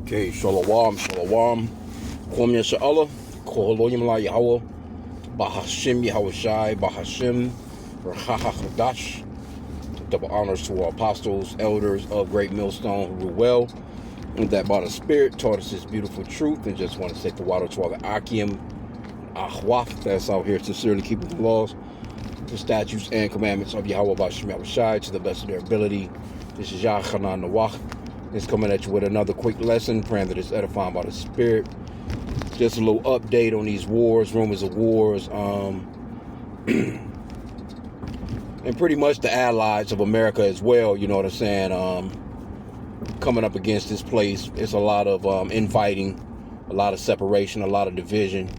Okay, shalom, shalom. Kwam Yasha'Allah, Koholoyim La Yahweh, Bahashim Yahweh Shai, Bahashim, Rahaha Chadash. Double honors to our apostles, elders of Great Millstone who rule well, and that by the Spirit taught us this beautiful truth. And just want to say the water to all the Akim, Ahwaf, that's out here sincerely keeping the laws, the statutes, and commandments of Yahweh Bahashim Yahweh Shai to the best of their ability. This is Yah Chanan Nawach. It's coming at you with another quick lesson, praying that it's edifying by the Spirit. Just a little update on these wars, rumors of wars, and pretty much the allies of America as well, you know what I'm saying, coming up against this place. It's a lot of infighting, a lot of separation, a lot of division.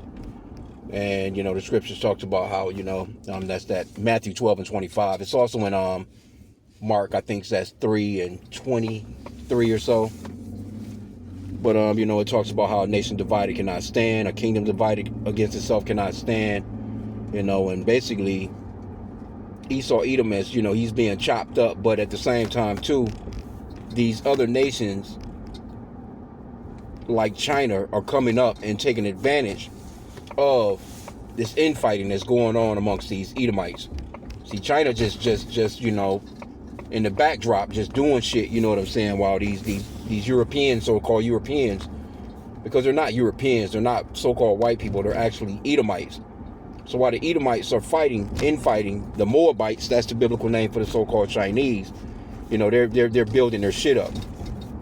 And, you know, the scriptures talks about how, you know, that's that Matthew 12 and 25. It's also in Mark, I think that's 3 and 23 or so. But, you know, it talks about how a nation divided cannot stand, a kingdom divided against itself cannot stand, you know, and basically Esau Edom is, you know, he's being chopped up. But at the same time, too, these other nations like China are coming up and taking advantage of this infighting that's going on amongst these Edomites. See, China just, you know, in the backdrop, just doing shit, you know what I'm saying, while these Europeans, so-called Europeans, because they're not Europeans, they're not so-called white people, they're actually Edomites. So while the Edomites are infighting the Moabites, that's the biblical name for the so-called Chinese, you know, they're building their shit up,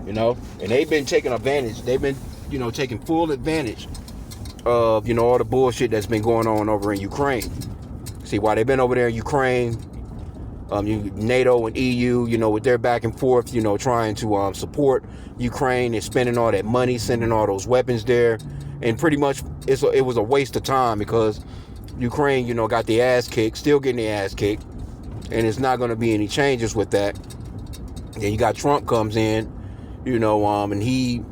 you know, and they've been taking advantage, they've been, you know, taking full advantage of, you know, all the bullshit that's been going on over in Ukraine. See, while they've been over there in Ukraine, NATO and EU, you know, with their back and forth, you know, trying to support Ukraine and spending all that money, sending all those weapons there. And pretty much it was a waste of time because Ukraine, you know, got the ass kicked, still getting the ass kicked. And it's not going to be any changes with that. Then you got Trump comes in, you know, and he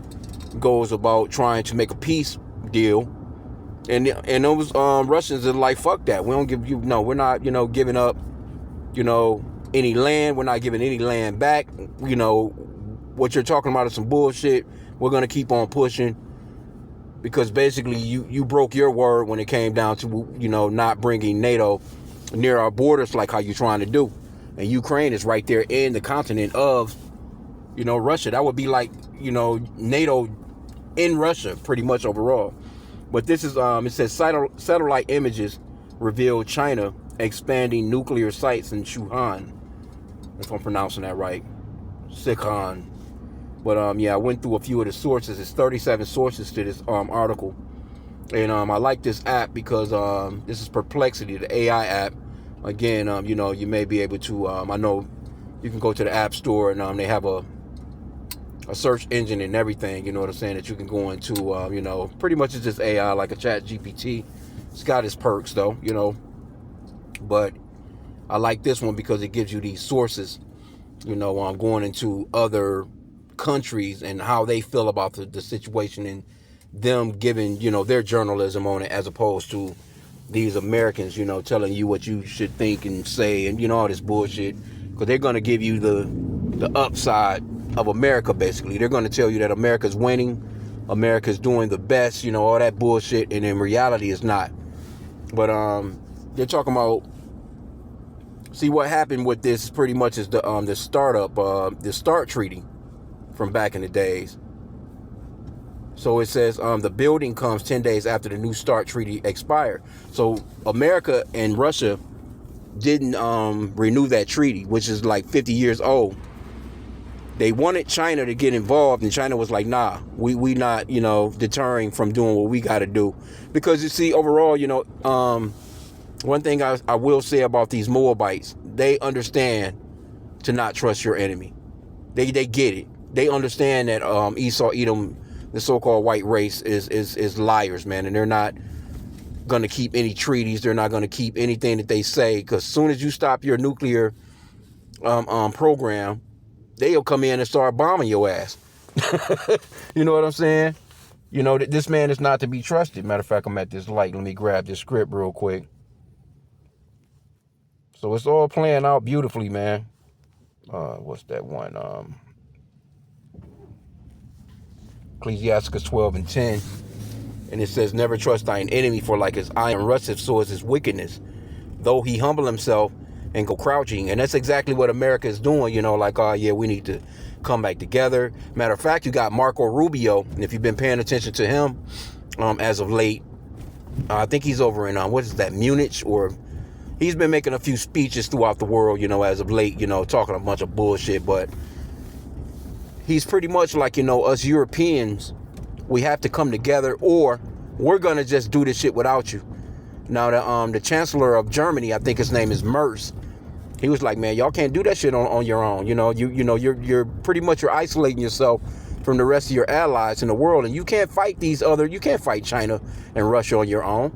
goes about trying to make a peace deal. And those Russians are like, fuck that. We don't give you, no, we're not, you know, giving up, you know, any land. We're not giving any land back. You know, what you're talking about is some bullshit. We're going to keep on pushing because basically you broke your word when it came down to, you know, not bringing NATO near our borders like how you're trying to do. And Ukraine is right there in the continent of, you know, Russia. That would be like, you know, NATO in Russia pretty much overall. But this is, it says satellite images reveal China expanding nuclear sites in Wuhan, if I'm pronouncing that right, Sichuan. But yeah, I went through a few of the sources. It's 37 sources to this article, and I like this app because this is Perplexity, the AI app. Again, you know, you may be able to. I know you can go to the App Store and they have a search engine and everything. You know what I'm saying, that you can go into. You know, pretty much it's just AI like a Chat GPT. It's got its perks though, you know. But I like this one because it gives you these sources, you know, going into other countries and how they feel about the situation and them giving, you know, their journalism on it as opposed to these Americans, you know, telling you what you should think and say and, you know, all this bullshit. Because they're going to give you the upside of America, basically. They're going to tell you that America's winning, America's doing the best, you know, all that bullshit. And in reality, it's not. But they're talking about, see, what happened with this pretty much is the START treaty from back in the days. So it says the building comes 10 days after the new START treaty expired. So America and Russia didn't renew that treaty, which is like 50 years old. They wanted China to get involved, and China was like, nah, we not, you know, deterring from doing what we got to do. Because you see, overall, you know, one thing I will say about these Moabites, they understand to not trust your enemy. They get it. They understand that Esau Edom, the so-called white race, is liars, man, and they're not going to keep any treaties. They're not going to keep anything that they say, because as soon as you stop your nuclear program, they'll come in and start bombing your ass. You know what I'm saying? You know, this man is not to be trusted. Matter of fact, I'm at this light. Let me grab this script real quick. So it's all playing out beautifully, man. What's that one? Ecclesiasticus 12:10. And it says, never trust thine enemy, for like his iron rusteth, so is his wickedness. Though he humble himself and go crouching. And that's exactly what America is doing, like, oh yeah, we need to come back together. Matter of fact, you got Marco Rubio, and if you've been paying attention to him as of late, I think he's over in, what is that, Munich, or he's been making a few speeches throughout the world, as of late, talking a bunch of bullshit, but he's pretty much like, us Europeans, we have to come together, or we're going to just do this shit without you. Now, the chancellor of Germany, I think his name is Merz, he was like, man, y'all can't do that shit on your own. You're pretty much, you're isolating yourself from the rest of your allies in the world, and you can't fight you can't fight China and Russia on your own.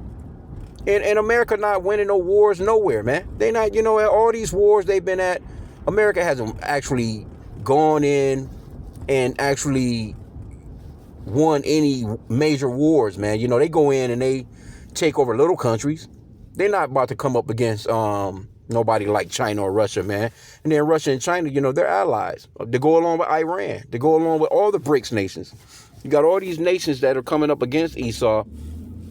And America not winning no wars nowhere, man. They not, all these wars they've been at, America hasn't actually gone in and actually won any major wars, man. They go in and they take over little countries. They're not about to come up against nobody like China or Russia, man. And then Russia and China, they're allies. They go along with Iran. They go along with all the BRICS nations. You got all these nations that are coming up against Esau,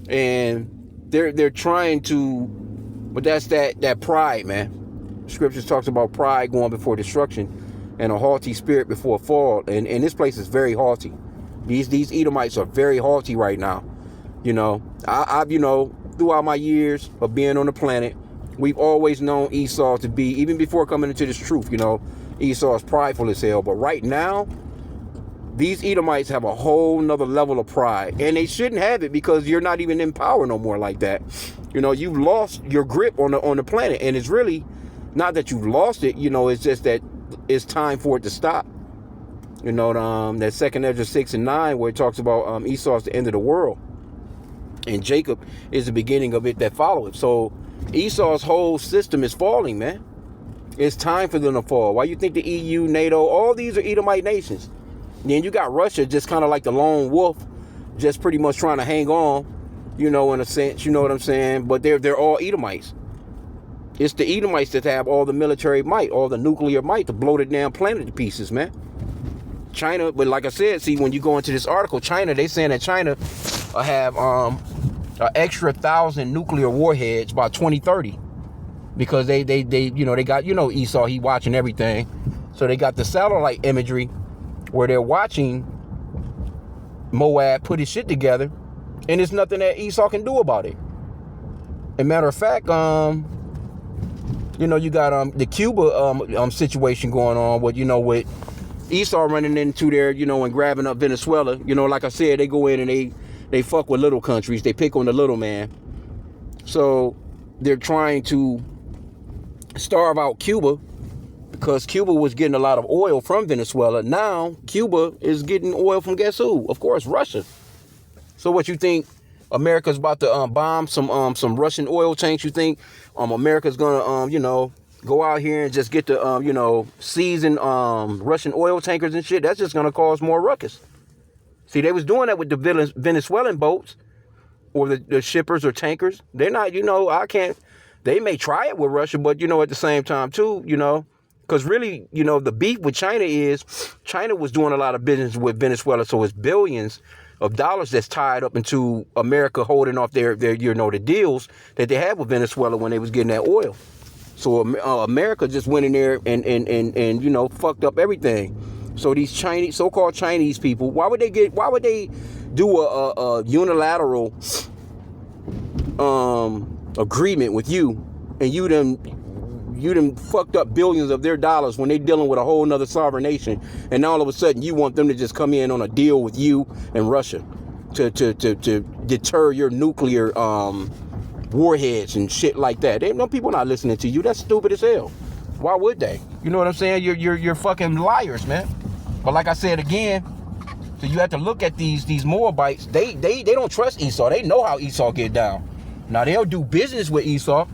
and they're trying to, but that's that pride, man. Scriptures talks about pride going before destruction and a haughty spirit before a fall. And this place is very haughty. These Edomites are very haughty right now. I've throughout my years of being on the planet, we've always known Esau to be, even before coming into this truth, Esau is prideful as hell. But right now, these Edomites have a whole nother level of pride, and they shouldn't have it, because you're not even in power no more like that. You've lost your grip on the planet, and it's really not that you've lost it. It's just that it's time for it to stop. That 2nd Ezra 6:9, where it talks about Esau is the end of the world, and Jacob is the beginning of it that followeth. So Esau's whole system is falling, man. It's time for them to fall. Why you think the EU, NATO, all these are Edomite nations? Then you got Russia, just kind of like the lone wolf, just pretty much trying to hang on, in a sense, you know what I'm saying? But they're all Edomites. It's the Edomites that have all the military might, all the nuclear might to blow the damn planet to pieces, man. China, but like I said, see, when you go into this article, China, they saying that China have an extra 1,000 nuclear warheads by 2030, because they got, Esau, he watching everything, so they got the satellite imagery where they're watching Moab put his shit together, and there's nothing that Esau can do about it. As a matter of fact, you got the Cuba situation going on with with Esau running into there, and grabbing up Venezuela. Like I said, they go in and they fuck with little countries. They pick on the little man. So they're trying to starve out Cuba, because Cuba was getting a lot of oil from Venezuela. Now Cuba is getting oil from, guess who? Of course, Russia. So what you think? America's about to bomb some Russian oil tanks? You think America's gonna go out here and just get the season Russian oil tankers and shit? That's just gonna cause more ruckus. See, they was doing that with the Venezuelan boats, or the shippers or tankers. They're not, they may try it with Russia, but at the same time too, because really, the beef with China is China was doing a lot of business with Venezuela, so it's billions of dollars that's tied up into America holding off their the deals that they had with Venezuela when they was getting that oil. So America just went in there and fucked up everything. So these so-called Chinese people, why would they do a unilateral agreement with you, and you done fucked up billions of their dollars when they dealing with a whole nother sovereign nation, and all of a sudden you want them to just come in on a deal with you and Russia to deter your nuclear warheads and shit like that? Ain't no people not listening to you. That's stupid as hell. Why would they? You know what I'm saying? You're fucking liars, man. But like I said again, so you have to look at these Moabites. They don't trust Esau. They know how Esau get down. Now they'll do business with Esau,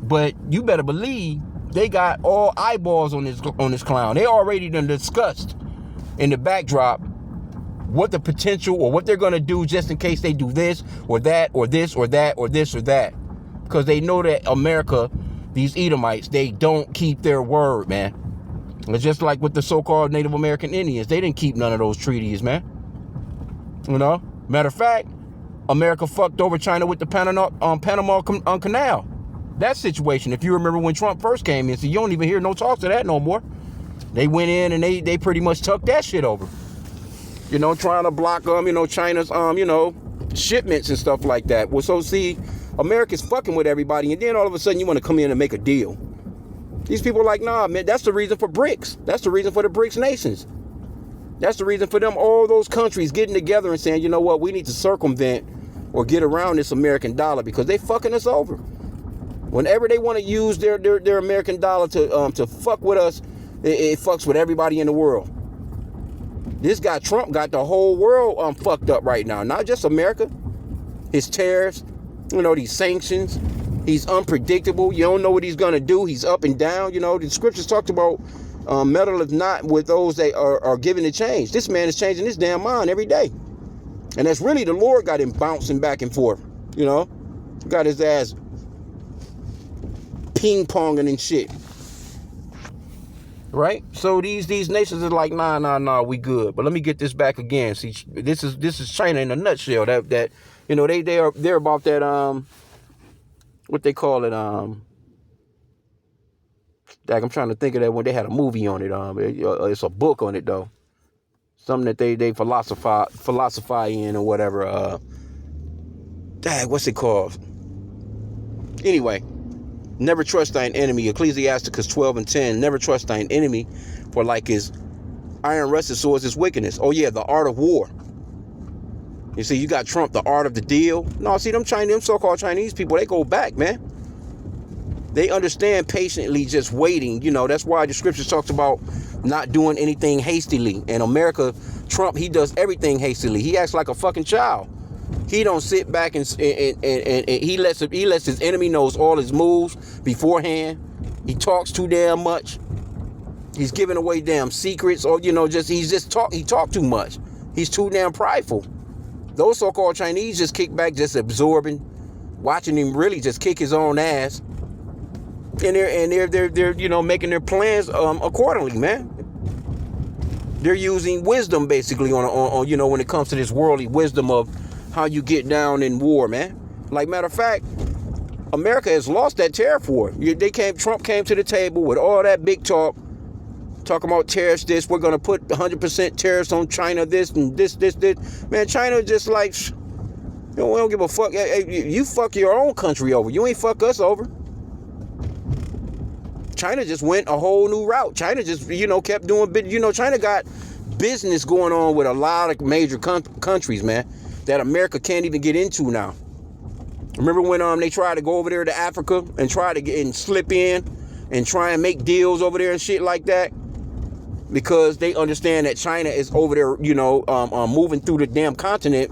but you better believe they got all eyeballs on this clown. They already done discussed in the backdrop what the potential or what they're gonna do just in case they do this or that or this or that or this or that, because they know that America, these Edomites, they don't keep their word, man. It's just like with the so-called Native American Indians. They didn't keep none of those treaties, man. You know, matter of fact, America fucked over China with the Panama Canal. That situation, if you remember when Trump first came in, so you don't even hear no talks of that no more. They went in and they pretty much took that shit over. You know, trying to block China's shipments and stuff like that. Well, so see, America's fucking with everybody, and then all of a sudden you want to come in and make a deal. These people are like, nah, man, that's the reason for BRICS. That's the reason for the BRICS nations. That's the reason for them, all those countries getting together and saying, you know what, we need to circumvent or get around this American dollar because they fucking us over. Whenever they want to use their American dollar to fuck with us, it fucks with everybody in the world. This guy Trump got the whole world fucked up right now. Not just America. His tariffs, these sanctions. He's unpredictable. You don't know what he's going to do. He's up and down. The scriptures talked about meddle if not with those that are given to change. This man is changing his damn mind every day. And that's really the Lord got him bouncing back and forth. Got his ass ping-ponging and shit. Right? So these nations are like, nah, we good. But let me get this back again. See, this is China in a nutshell. That they're about that what they call it, I'm trying to think of that when they had a movie on it. It's a book on it though. Something that they philosophize in or whatever. What's it called? Anyway, never trust thine enemy. Ecclesiasticus 12:10. Never trust thine enemy, for like his iron rusted swords is wickedness. Oh yeah, the art of war. You see, you got Trump, the art of the deal. No, see, them so-called Chinese people, they go back, man. They understand patiently just waiting. That's why the scriptures talks about not doing anything hastily. And America, Trump, he does everything hastily. He acts like a fucking child. He don't sit back and he lets his enemy knows all his moves beforehand. He talks too damn much. He's giving away damn secrets, or he talk too much. He's too damn prideful. Those so-called Chinese just kick back, just absorbing, watching him really just kick his own ass. And they're making their plans accordingly, man. They're using wisdom basically on when it comes to this worldly wisdom of how you get down in war, man. Like, matter of fact, America has lost that tariff war. Trump came to the table with all that big talking about tariffs. We're gonna put 100% tariffs on China. This and this. Man, China just like, we don't give a fuck. You fuck your own country over. You ain't fuck us over. China just went a whole new route. China just, kept doing, China got business going on with a lot of major countries, man, that America can't even get into now. Remember when they tried to go over there to Africa and try to get and slip in and try and make deals over there and shit like that? Because they understand that China is over there, moving through the damn continent,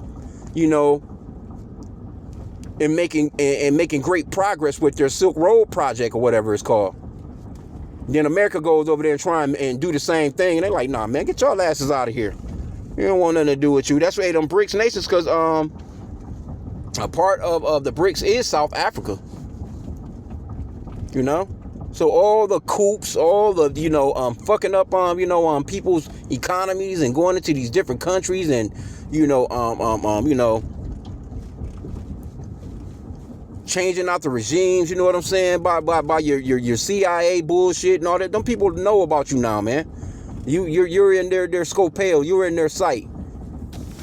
and making great progress with their Silk Road project or whatever it's called. Then America goes over there and try and do the same thing. And they're like, nah, man, get your asses out of here. You don't want nothing to do with you. That's why them BRICS nations, because a part of the BRICS is South Africa. So all the coups, all the, fucking up, people's economies and going into these different countries and, changing out the regimes, you know what I'm saying, by your CIA bullshit and all that. Them people know about you now, man. You're in their scopale, you're in their sight.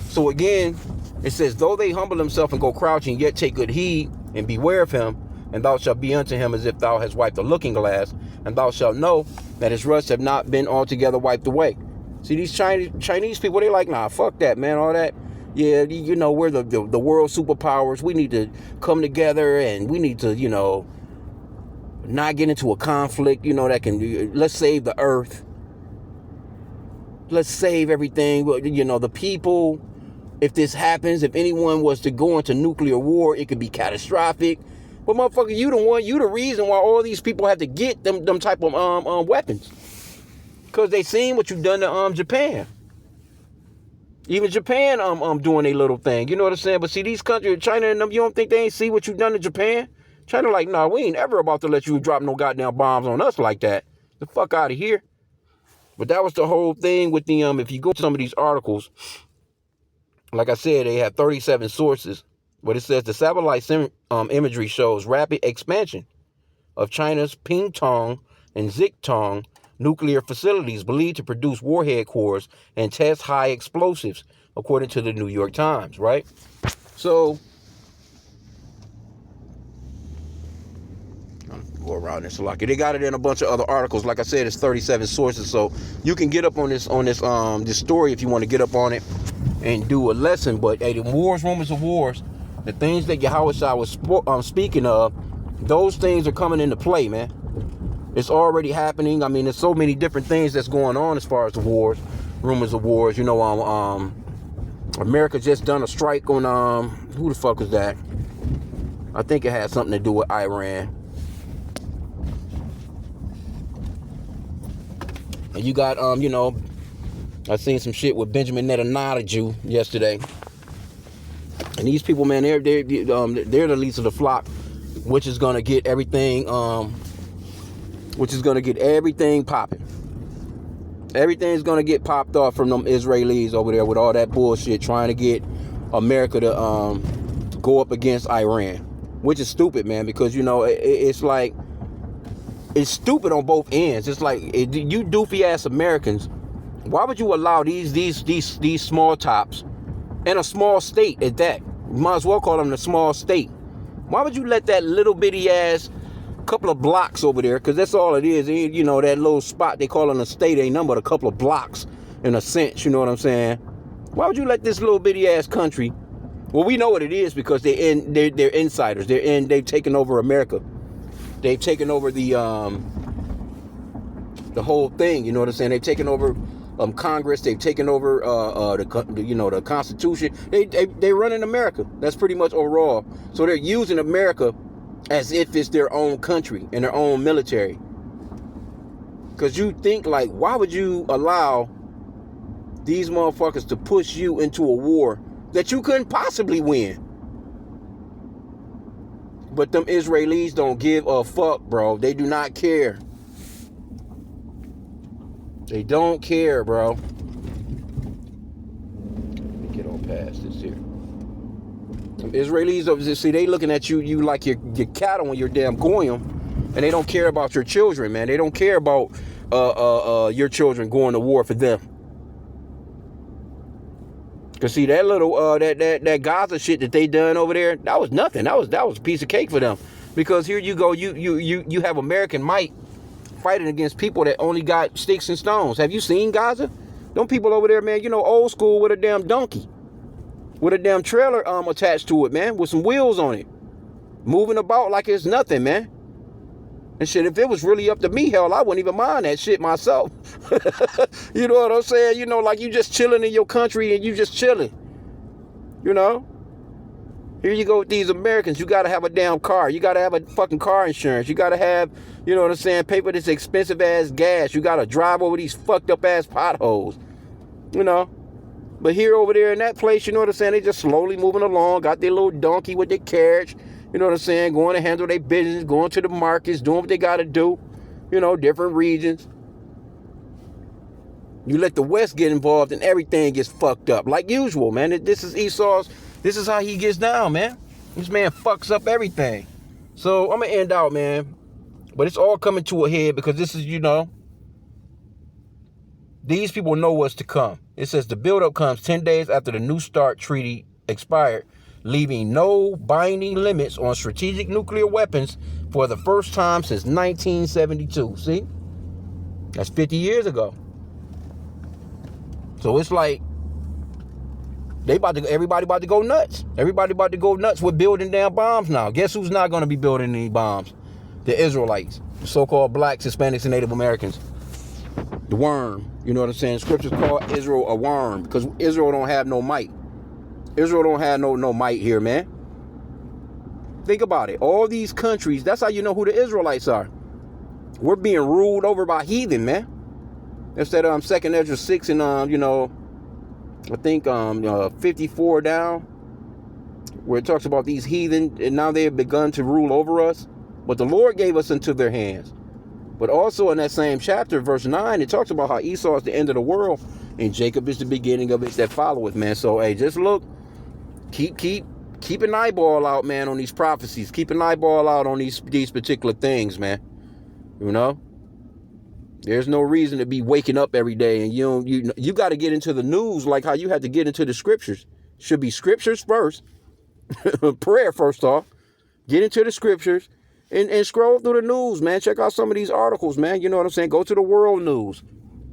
So again, it says, though they humble themselves and go crouching, yet take good heed and beware of him, and thou shalt be unto him as if thou hast wiped a looking glass, and thou shalt know that his rust have not been altogether wiped away. See, these Chinese people, they like, nah, fuck that, man, all that. Yeah, we're the world superpowers. We need to come together and we need to, not get into a conflict, that can, let's save the earth. Let's save everything. The people, if this happens, if anyone was to go into nuclear war, it could be catastrophic. But motherfucker, you the reason why all these people have to get them type of weapons. Because they seen what you've done to Japan. Even Japan doing a little thing. You know what I'm saying? But see, these countries, China and them, you don't think they ain't see what you done to Japan? China like, nah, we ain't ever about to let you drop no goddamn bombs on us like that. The fuck out of here. But that was the whole thing with the, if you go to some of these articles, Like I said, they have 37 sources. But it says the satellite imagery shows rapid expansion of China's Pingtong and Zitong nuclear facilities believed to produce warhead cores and test high explosives, according to the New York Times, right? So, go around this like they got it in a bunch of other articles. Like I said, it's 37 sources, so you can get up on this story if you want to get up on it and do a lesson. But hey, the wars, rumors of wars, the things that Yahweh was speaking of, those things are coming into play, man. It's already happening. I mean, there's so many different things that's going on as far as the wars, rumors of wars. You know, America just done a strike on who the fuck was that? I think it had something to do with Iran. And you got you know, I seen some shit with Benjamin Netanyahu yesterday. And these people, man, they're the least of the flock, which is gonna get everything popping. Everything's gonna get popped off from them Israelis over there with all that bullshit trying to get America to go up against Iran, which is stupid, man, because you know it's like it's stupid on both ends. It's like you doofy ass Americans, why would you allow these small tops and a small state at that? You might as well call them the small state. Why would you let that little bitty ass couple of blocks over there, because that's all it is, you know, that little spot they call it a state ain't nothing but a couple of blocks in a sense, you know what I'm saying? Why would you let this little bitty ass country, well, we know what it is because they're insiders, they've taken over America, they've taken over the whole thing, you know what I'm saying? They've taken over Congress, they've taken over the Constitution, they run in America, that's pretty much overall. So they're using America as if it's their own country and their own military. Because you think, like, why would you allow these motherfuckers to push you into a war that you couldn't possibly win? But them Israelis don't give a fuck, bro. They do not care. They don't care, bro. Let me get on past this here. Israelis, see, they looking at you like your cattle when you're damn goyim, and they don't care about your children, man. They don't care about your children going to war for them. Cause see that little that Gaza shit that they done over there, that was nothing. That was a piece of cake for them. Because here you go, you have American might fighting against people that only got sticks and stones. Have you seen Gaza? Them people over there, man, you know, old school with a damn donkey. With a damn trailer attached to it, man, with some wheels on it, moving about like it's nothing, man. And shit, if it was really up to me, hell, I wouldn't even mind that shit myself. You know what I'm saying? You know, like you just chilling in your country and you just chilling. You know? Here you go with these Americans. You got to have a damn car. You got to have a fucking car insurance. You got to have, you know what I'm saying, pay for this expensive ass gas. You got to drive over these fucked up ass potholes. You know? But here over there in that place, you know what I'm saying, they just slowly moving along, got their little donkey with their carriage, you know what I'm saying, going to handle their business, going to the markets, doing what they got to do, you know, different regions. You let the West get involved and everything gets fucked up, like usual, man. This is Esau's, this is how he gets down, man. This man fucks up everything. So I'm going to end out, man. But it's all coming to a head because this is, you know, these people know what's to come. It says the buildup comes 10 days after the New START treaty expired, leaving no binding limits on strategic nuclear weapons for the first time since 1972. See? That's 50 years ago. So it's like everybody about to go nuts. Everybody about to go nuts with building damn bombs now. Guess who's not going to be building any bombs? The Israelites, the so-called blacks, Hispanics, and Native Americans. The worm, you know what I'm saying? Scriptures call Israel a worm because Israel don't have no might. Israel don't have no might here, man. Think about it. All these countries, that's how you know who the Israelites are. We're being ruled over by heathen, man. Instead of 2nd Ezra 6 and you know, I think 54 down, where it talks about these heathen and now they have begun to rule over us, but the Lord gave us into their hands. But also in that same chapter, verse 9, it talks about how Esau is the end of the world and Jacob is the beginning of it that followeth, man. So, hey, just look, keep an eyeball out, man, on these prophecies. Keep an eyeball out on these particular things, man. You know, there's no reason to be waking up every day, and you got to get into the news like how you had to get into the scriptures. Should be scriptures first, prayer first off. Get into the scriptures and scroll through the news, man. Check out some of these articles, man. You know what I'm saying? Go to the world news.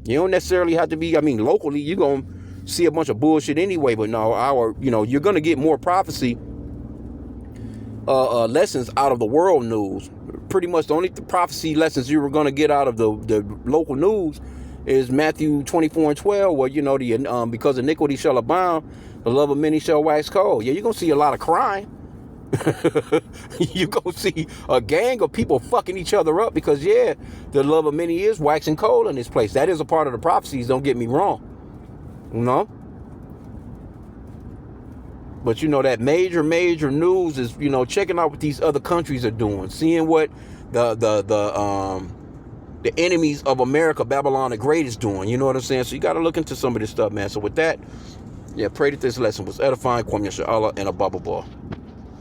You don't necessarily have to be, locally, you're going to see a bunch of bullshit anyway. But no, you're going to get more prophecy lessons out of the world news. Pretty much the only prophecy lessons you were going to get out of the local news is Matthew 24:12, where, because iniquity shall abound, the love of many shall wax cold. Yeah, you're going to see a lot of crime. You go see a gang of people fucking each other up because, the love of many is waxing cold in this place. That is a part of the prophecies, don't get me wrong. But, that major news is, checking out what these other countries are doing, seeing what the enemies of America, Babylon the Great, is doing. You know what I'm saying? So you got to look into some of this stuff, man. So with that, pray that this lesson was edifying. Kwam Yasha Allah and a bubble ball.